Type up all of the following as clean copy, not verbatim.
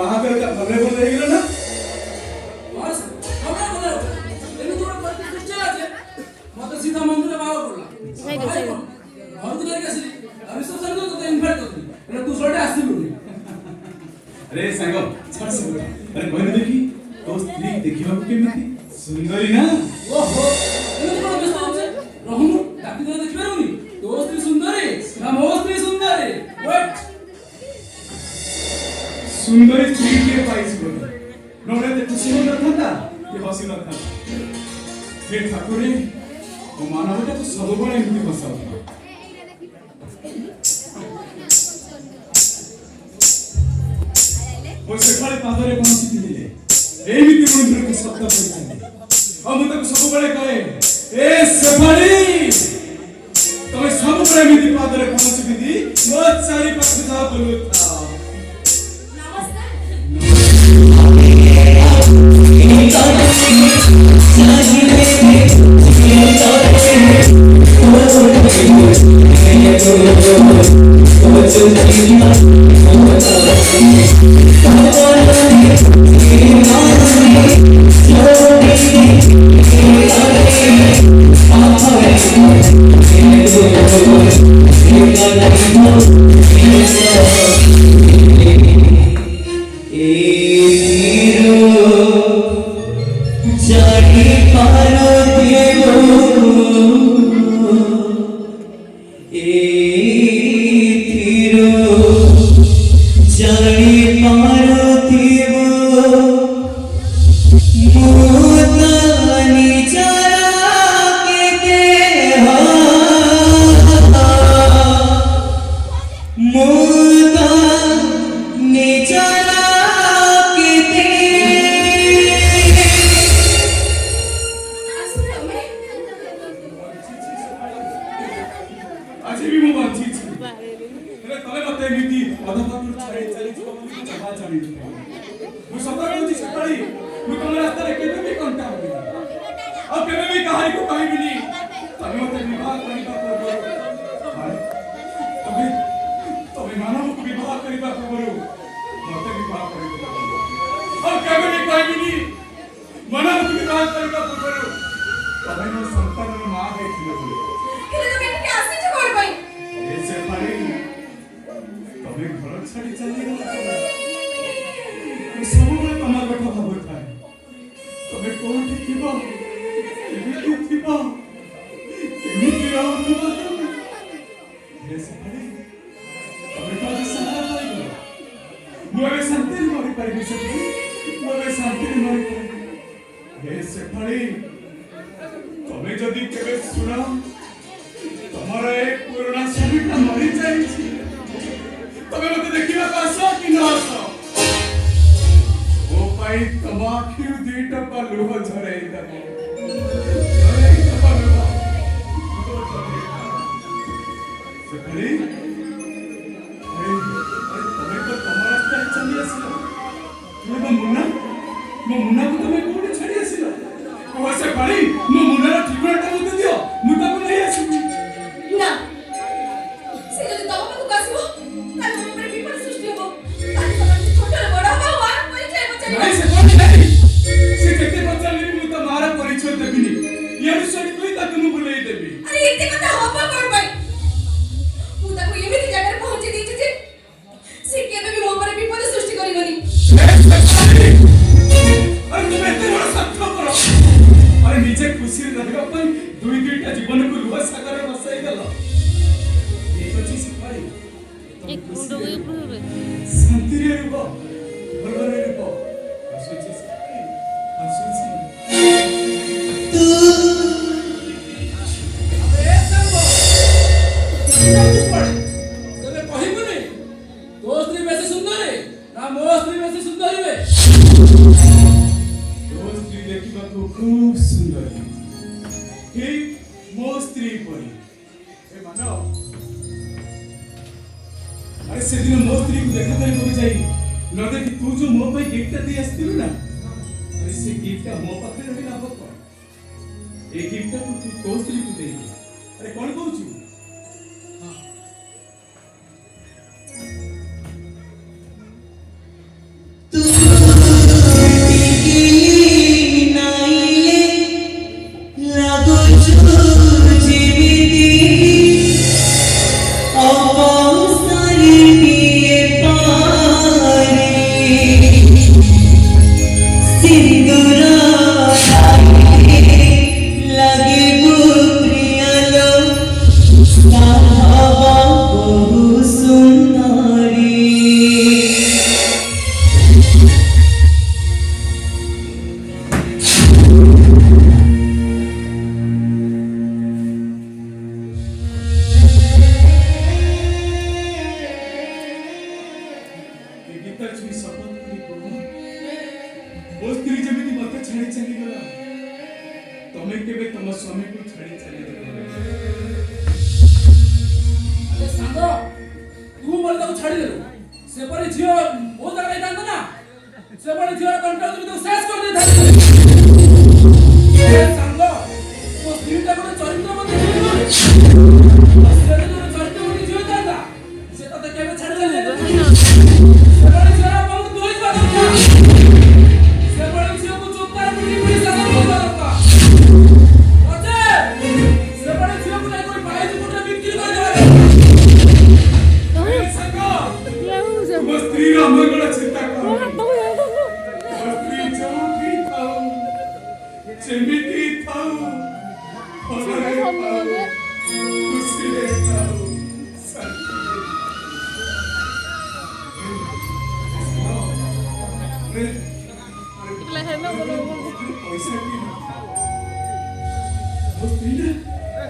ବାହାଘର ତା ଭଲରେ ଭଲ ହେଇଗଲା ନା? ବସ୍ କମା ଭଲ ଏମିତି ଗୋଟେ ପରିସ୍ଥିତି ଅଛି ମତେ ସିଧା ମନ୍ଦିର ବାହାଘର ପଡିଲା ଘରକୁ ଧରିକି ଆସିଲି ରିସେପ୍ସନ୍ କୁ ତତେ ଇନଭାଇଟ୍ କରିଥିଲି ହେଲେ ତୁ ସୋଟେ ଆସିଲୁନି। अरे साଙ୍ଗ ଛାଡ଼ ସେ କଥା। अरे କହିଲେ ଦେଖି ତୋ ସ୍ତ୍ରୀ ଦେଖିବାକୁ କେମିତି ସୁନ୍ଦରୀ ନା? ଓହୋ ଏମିତି କଣ ବ୍ୟସ୍ତ ଅଛି ରହୁନୁ ଡାକି ଦେଲେ ଦେଖିପାରିବୁନି ତୋ ସ୍ତ୍ରୀ ସୁନ୍ଦରୀ ନା ମୋ ସ୍ତ୍ରୀ ସୁନ୍ଦରୀ ୱେଟ୍ ସୁନ୍ଦରୀ ସ୍ତ୍ରୀ କିଏ ପାଇଛି ବୋଲି ନହେଲେ ଏତେ ଖୁସି ହୋଇନଥାନ୍ତା କି ହସି ନଥାନ୍ତା। ହେ ଠାକୁରେ ମୋ ମାନବଟାକୁ ସବୁବେଳେ ଏମିତି ବସାଉଥା। ମୋ ସେପାଳି ପାଦରେ ପହଞ୍ଚି ଥିଲେ ଏମିତି ମନ୍ଦିରକୁ ଶବ୍ଦ କରିଛନ୍ତି ଆଉ ମୁଁ ତାକୁ ସବୁବେଳେ କହେ ଏ ସେପାଳି ତମେ ସବୁବେଳେ ଏମିତି ପାଦରେ ପହଞ୍ଚିବି ମୋ ଚାରି ପାଖ ଯାହା ବୁଲୁଥାଅ। तू ଛାଡ଼ି ଚାଲିଗଲା ତମେ କେବେ ତମ ସ୍ୱାମୀକୁ ଛାଡ଼ି ଚାଲିଗଲ अरे सांग तू बोल ताको छाडी देलु से परे झियो बहुत आगे जांत ना से परे झियो कंट्रोल तो शेष कर दे थाली ए सांग तो स्त्रीटा को चरित्र मते झियो से चरित्र मते झियो जांता से तते केबे छाडी देले से परे झियो अपन दोई बात ना से परे झियो को चुपचाप पुरी पुरी शासन कर दरका ओचे से परे झियो को नहीं कोई बाई दुपुरे बिक्री कर देबे ତୁମ ସ୍ତ୍ରୀର ମଙ୍ଗଳ ଚିନ୍ତା କର ତୁମ ସ୍ତ୍ରୀ ଯୋଉଠି ଥାଉ ଯେମିତି ଥାଉ ଭଲରେ ଥାଉ ଖୁସିରେ ଥାଉ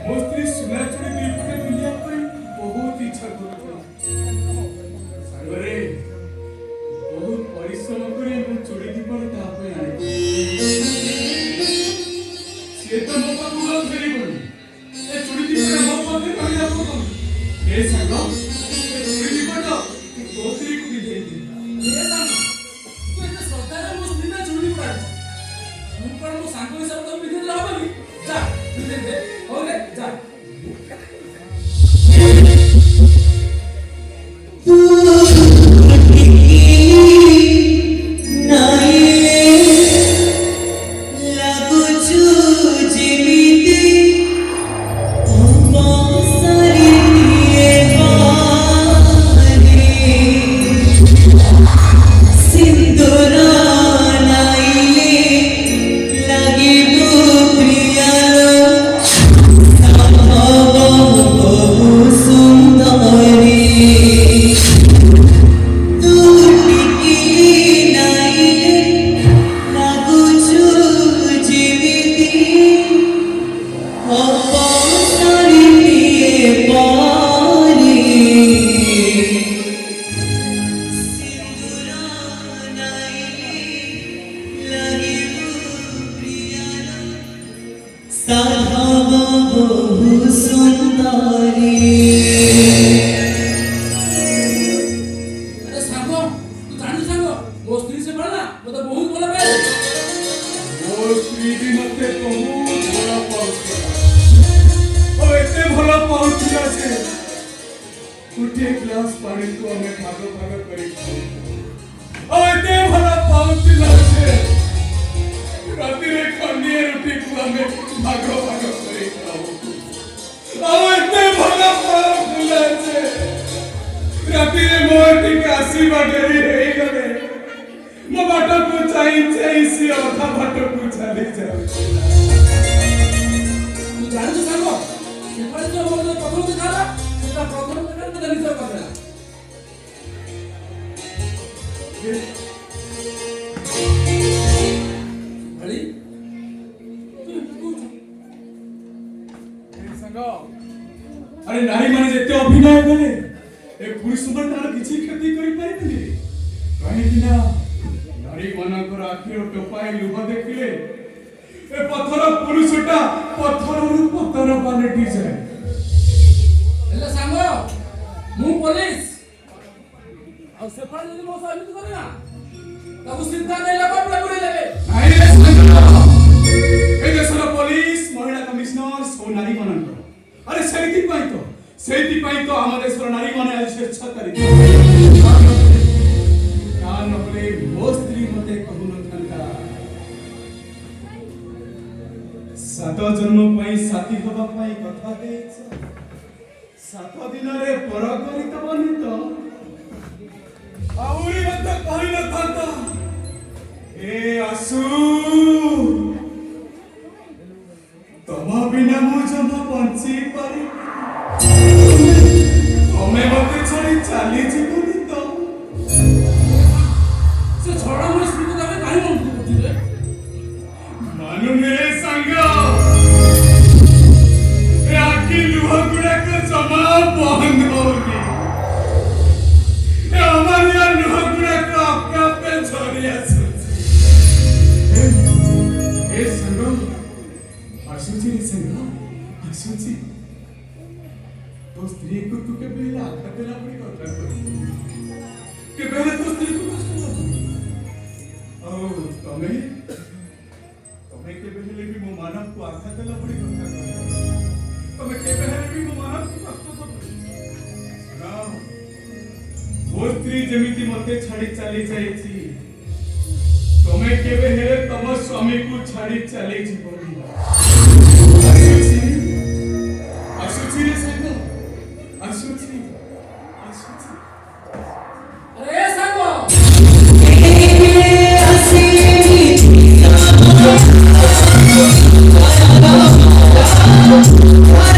ମୋ ସ୍ତ୍ରୀ ସୁନା ଚୁଡ଼ି ଦୁଇପଟେ ବୁଲିବା ପାଇଁ ବହୁତ ଇଚ୍ଛା କରୁଥିଲା ସାଙ୍ଗରେ ବହୁତ ପରିଶ୍ରମ କରି ମୁଁ ଚୁଡ଼ି ଦୀପଟେ ତା ପାଇଁ ଆଣିବି ସିଏ ତ ମୋ ପାଖକୁ ଆଉ ଫେରିବନି ଏ ଚୁଡ଼ି ଦୀପଟା ମୋ ପାଖରେ ରହିଲା କଣ ଏ ସାଙ୍ଗ ଏ ଚୁଡ଼ି ଦୀପଟା ତୋ ସ୍ତ୍ରୀକୁ ବି ଦେଇଦେ ए सांग तू इतना श्रद्धारे मो स्त्री ना चुड़ी पड़ा तू पण मो सांग हिसाब तो बिदे लाबनी जा बिदे दे हो रे जा अरे सांग तू जानी सांग मो स्त्री से पड़ना मते बहुत भला पाए ମୋ ସ୍ତ୍ରୀ ବି ମତେ ବହୁତ ଭଲ ପାଉଥିଲା ଓ ଏତେ ଭଲ ପାଉଥିଲା ଯେ ଗୋଟିଏ ଗ୍ଲାସ ପାଣିକୁ ଆମେ ଭାଗ ଭାଗ କରି ଖାଉ ଓ ଏତେ ଭଲ ପାଉଥିଲା ଯେ ରାତିରେ ଖଣ୍ଡିଏ ରୁଟିକୁ ଆମେ ଭାଗ ଭାଗ କରି ଖାଉ ଆଉ ଏତେ ଭଲ ପାଉଥିଲା ଯେ ରାତିରେ ମୋ ଟିକେ ଆସିବା ଡେରି ହେଇଗଲେ ମୋ ବାଟକୁ ଚାହିଁ ଚାହିଁ ସିଏ ଅଧା ବାଟକୁ ଚାଲି ଯାଉଥିଲା तू जानी तो सांग से परे जो मोर प्रथम दिखाला सेटा प्रथम दिखा मते निज करदेला भली अरे नारी माने जेते अभिनय कले ए पुरुष मन तार किछि क्षति करि पारिबेनि काहेकि ना नारी मानकर आखिर टोपाई लुह देखिले ए पत्थर पुरुषटा पत्थररु पत्थर पालटि जाए हेलो सांग मु पुलिस आ से परे जदि मो साबित करे ना ताको सिद्धा नै लगा पुरे लेबे नाई रे सांग ए देशर पुलिस महिला कमिश्नर सो नारी मानकर अरे सेति पाई तो हम देशर नारी माने आज स्वेच्छाकारी कान नबले मो स्त्री मते कहु न थांता 7 जन्म पाई साथी हवा पाई कथा देछ 7 दिन रे पर करी तबनी तो आउरी मत कहि न थांता ए आसू तमा बिना मु जमा बंची पारी हमें मते छड़ी चाली जीवनी तो से छोड़ा मोर स्त्री को तबे काहे मन करती रे मानु मेरे संग ए आखी लुह गुड़ा को जमा बंद होगी ए हमारी लुह गुड़ा को आपका पे छोड़ी आसु ଆସୁଛି ତୋ ସ୍ତ୍ରୀକୁ ତୁ କେବେ ହେଲେ ଆଘାତ ଦେଲା ପରି କଥା କହିବୁ କେବେ ହେଲେ ତୋ ସ୍ତ୍ରୀକୁ କଷ୍ଟ ଦେବୁ ଆଉ ତମେ କେବେ ହେଲେ ବି ମୋ ମାନକୁ ଆଘାତ ଦେଲା ପରି କଥା କହିବ ତମେ କେବେ ହେଲେ ବି ମୋ ମାନକୁ କଷ୍ଟ ଦେବ ମୋ ସ୍ତ୍ରୀ ଯେମିତି ମତେ ଛାଡି ଚାଲି ଯାଇଛି ତମେ କେବେ ହେଲେ ତମ ସ୍ୱାମୀକୁ ଛାଡି ଚାଲି ଯିବନି ଆସୁଛି ରେ ସାଙ୍ଗ ଆସୁଛି अरे सागो Hey,